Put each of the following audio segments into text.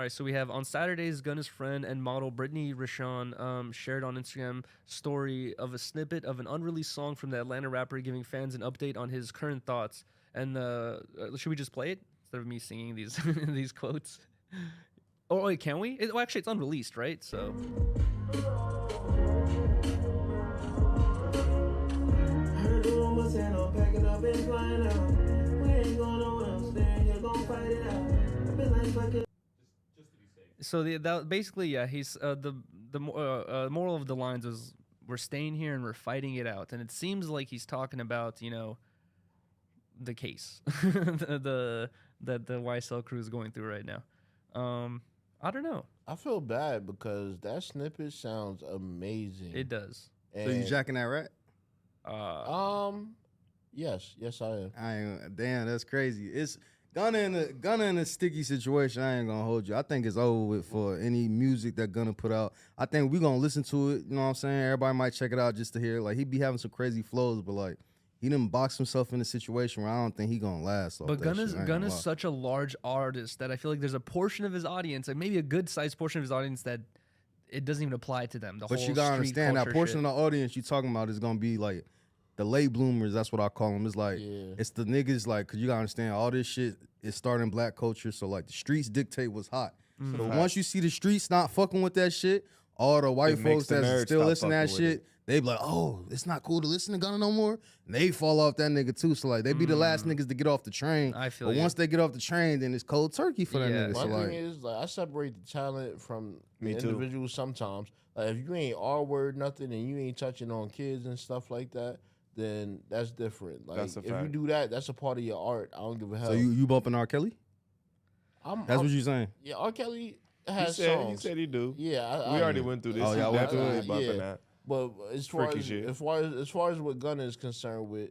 right, so we have on Saturdays, Gunna's friend and model Brittany Rashawn shared on Instagram story of a snippet of an unreleased song from the Atlanta rapper giving fans an update on his current thoughts. And should we just play it instead of me singing these these quotes? Oh wait, can we? Well, actually, it's unreleased, right? So. Heard the rumors and I'm packing up and flying out. We ain't going nowhere, I'm staying here, gon' fight it out. Been like fucking. So that basically, yeah, he's the moral of the lines is we're staying here and we're fighting it out, and it seems like he's talking about the case that the YSL crew is going through right now. I don't know. I feel bad because that snippet sounds amazing. It does. And, So you jacking that rat? yes, I am. I ain't. Damn, that's crazy. It's Gunna in a sticky situation. I ain't gonna hold you. I think it's over with for any music that Gunna put out. I think we gonna listen to it. You know what I'm saying? Everybody might check it out just to hear. Like he be having some crazy flows, but like he done boxed himself in a situation where I don't think he gonna last. But Gunna's such a large artist that I feel like there's a portion of his audience, and maybe a good sized portion of his audience that it doesn't even apply to them. But you gotta understand that portion of the audience you talking about is gonna be like the late bloomers. That's what I call them. It's like it's the niggas like, cause you gotta understand all this shit is starting black culture. So like the streets dictate what's hot. So once you see the streets not fucking with that shit, all the white folks that still listen to that shit, they be like, oh, it's not cool to listen to Gunna no more. And they fall off that nigga too. So like they be the last niggas to get off the train. I feel But once they get off the train, then it's cold turkey for that nigga. My So thing like, is like I separate the talent from Me the too. individuals sometimes. Like if you ain't R-word nothing and you ain't touching on kids and stuff like that, then that's different. Like That's a if you fact. do that, that's a part of your art. I don't give a hell. so you bumping R. Kelly? That's what you saying? Yeah, R. Kelly He has said, songs. he said he do. Yeah, We already went through this. Oh, He's y'all went through definitely it? bumping Yeah. that. But as far Freaky as, shit. as far as what Gunna is concerned with,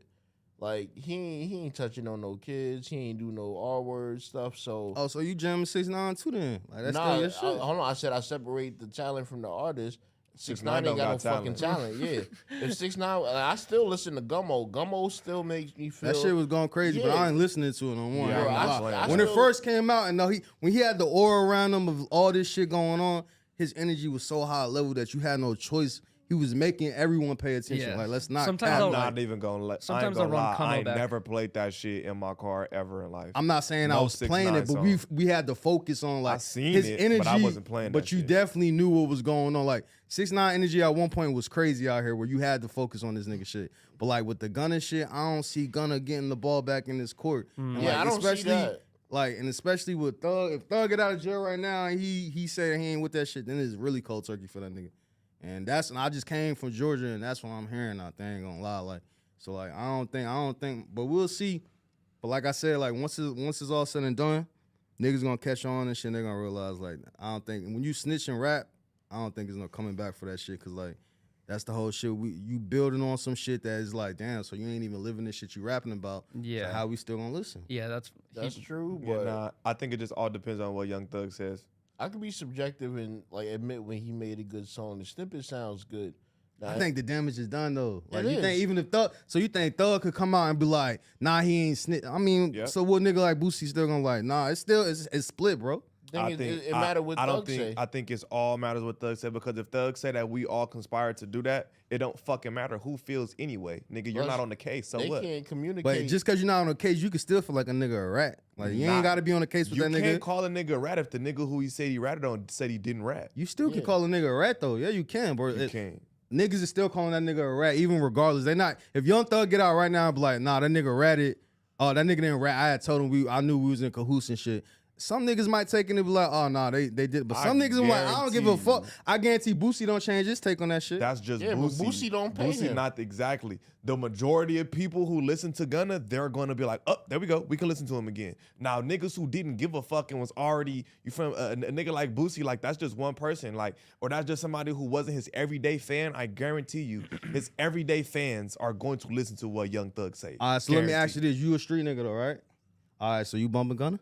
like he ain't touching on no kids. He ain't do no R word stuff. So Oh, so you jamming 6ix9ine too then? Like that's nah, still your shit. hold on. I said I separate the talent from the artist. 6ix9ine 6ix9ine ain't don't got no got fucking talent. Yeah, if 6ix9ine, I still listen to Gummo. Gummo still makes me feel That shit was going crazy, but Yeah. I ain't listening to it no more. Yeah, I ain't I'm gonna not lie. playing When it. it first came out, and when he had the aura around him of all this shit going on, his energy was so high level that you had no choice. He was making everyone pay attention. Yeah. Like let's not. Sometimes cap. I'll I'm like- not even gonna let. sometimes I I'll ain't run gonna lie. Kamo I ain't back. never played that shit in my car ever in life. I'm not saying No I was playing it, 6ix9ine but song. we had to focus on like I seen his it, energy. but I wasn't playing But that you shit. definitely knew what was going on. Like 6ix9ine energy at one point was crazy out here, where you had to focus on this nigga shit. But like with the Gunna shit, I don't see Gunna getting the ball back in this court. And, Yeah, like, I don't see especially, that. Like, and especially with Thug, if Thug get out of jail right now and he said he ain't with that shit, then it's really cold turkey for that nigga. And I just came from Georgia, and that's what I'm hearing out there. I ain't gonna lie, like, so like I don't think, but we'll see. But like I said, like once it's all said and done, niggas gonna catch on and shit. They're gonna realize like I don't think when you snitch and rap, I don't think there's no coming back for that shit. Cause like that's the whole shit. You building on some shit that is like, damn. So you ain't even living this shit you rapping about. Yeah. So how we still gonna listen? Yeah, that's true. Yeah, But nah, I think it just all depends on what Young Thug says. I could be subjective and like admit when he made a good song. The snippet sounds good. Now, I think the damage is done though. Like It you think is. even if Thug, so you think Thug could come out and be like, nah, he ain't snitch. I mean, Yep. so what nigga like Boosie still gonna like, nah, it's split, bro. it matter what Thug say. I think it's all matters what Thug said, because if Thug said that we all conspired to do that, it don't fucking matter who feels anyway. Nigga, you're Plus, not on the case, so they what? can't communicate. But just cause you're not on the case, you can still feel like a nigga a rat. Like you Nah. ain't gotta be on the case with You that can't nigga. call a nigga a rat if the nigga who he said he ratted on said he didn't rat. You still can Yeah. call a nigga a rat though. Yeah, you can, bro. You can't. Niggas is still calling that nigga a rat, even regardless. They not. If Young Thug get out right now and be like, nah, that nigga ratted. Oh, that nigga didn't rat. I had told him I knew we was in cahoots and shit. Some niggas might take it and be like, oh nah, they did. But some niggas are like, I don't give a fuck. I guarantee Boosie don't change his take on that shit. That's just Yeah, but Boosie. Boosie don't pay him. Not exactly. The majority of people who listen to Gunna, they're gonna be like, oh, there we go. We can listen to him again. Now, niggas who didn't give a fuck and was already, you from a nigga like Boosie, like that's just one person, like, or that's just somebody who wasn't his everyday fan. I guarantee you, his everyday fans are going to listen to what Young Thug say. All right, so let me Guaranteed. ask you this: you a street nigga though, right? All right, so you bumping Gunna?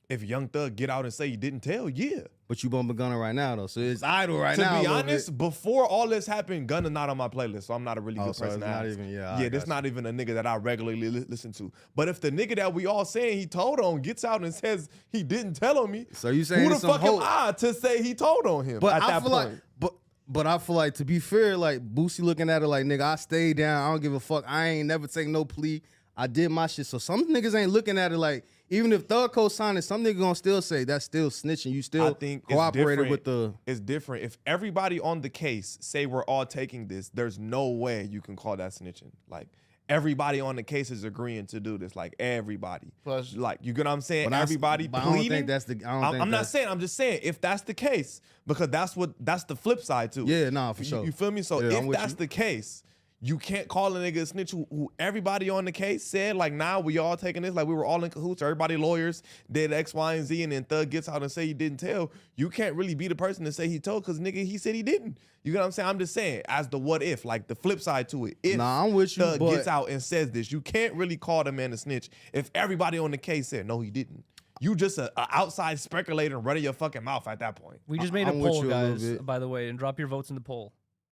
If Young Thug get out and say he didn't tell, yeah. But you bumping Gunna right now though, so it's idle right To now. be honest, before all this happened, Gunna not on my playlist, so I'm not a really good so person it's to not ask. even- Yeah, this not even a nigga that I regularly listen to. But if the nigga that we all saying he told on gets out and says he didn't tell on me, So you saying who the it's some fuck am hope? I to say he told on him But at I that feel point? like, but I feel like, to be fair, like Boosie looking at it like, nigga, I stayed down. I don't give a fuck. I ain't never take no plea. I did my shit. So some niggas ain't looking at it like, even if Thug co-signed it, some niggas gonna still say that's still snitching. You I still think it's cooperated different. with the. It's different. If everybody on the case say we're all taking this, there's no way you can call that snitching. Like everybody on the case is agreeing to do this. Like everybody. Plus- like you get what I'm saying? But I- Everybody but I don't pleading. think that's the- I don't think I'm not that's- saying. I'm just saying if that's the case, because that's the flip side too. Yeah, nah, for sure. You feel me? So Yeah, I'm if with that's you. the case, you can't call a nigga a snitch who everybody on the case said, like, nah, we all taking this, like we were all in cahoots, everybody lawyers did X, Y, and Z, and then Thug gets out and say he didn't tell. You can't really be the person to say he told, because nigga, he said he didn't. You get what I'm saying? I'm just saying, as the what if, like the flip side to it. If Nah, I'm with you, Thug but- gets out and says this, you can't really call the man a snitch if everybody on the case said, no, he didn't. You just a outside speculator running your fucking mouth at that point. We just made a I'm with poll, you a little guys, bit. by the way, and drop your votes in the poll.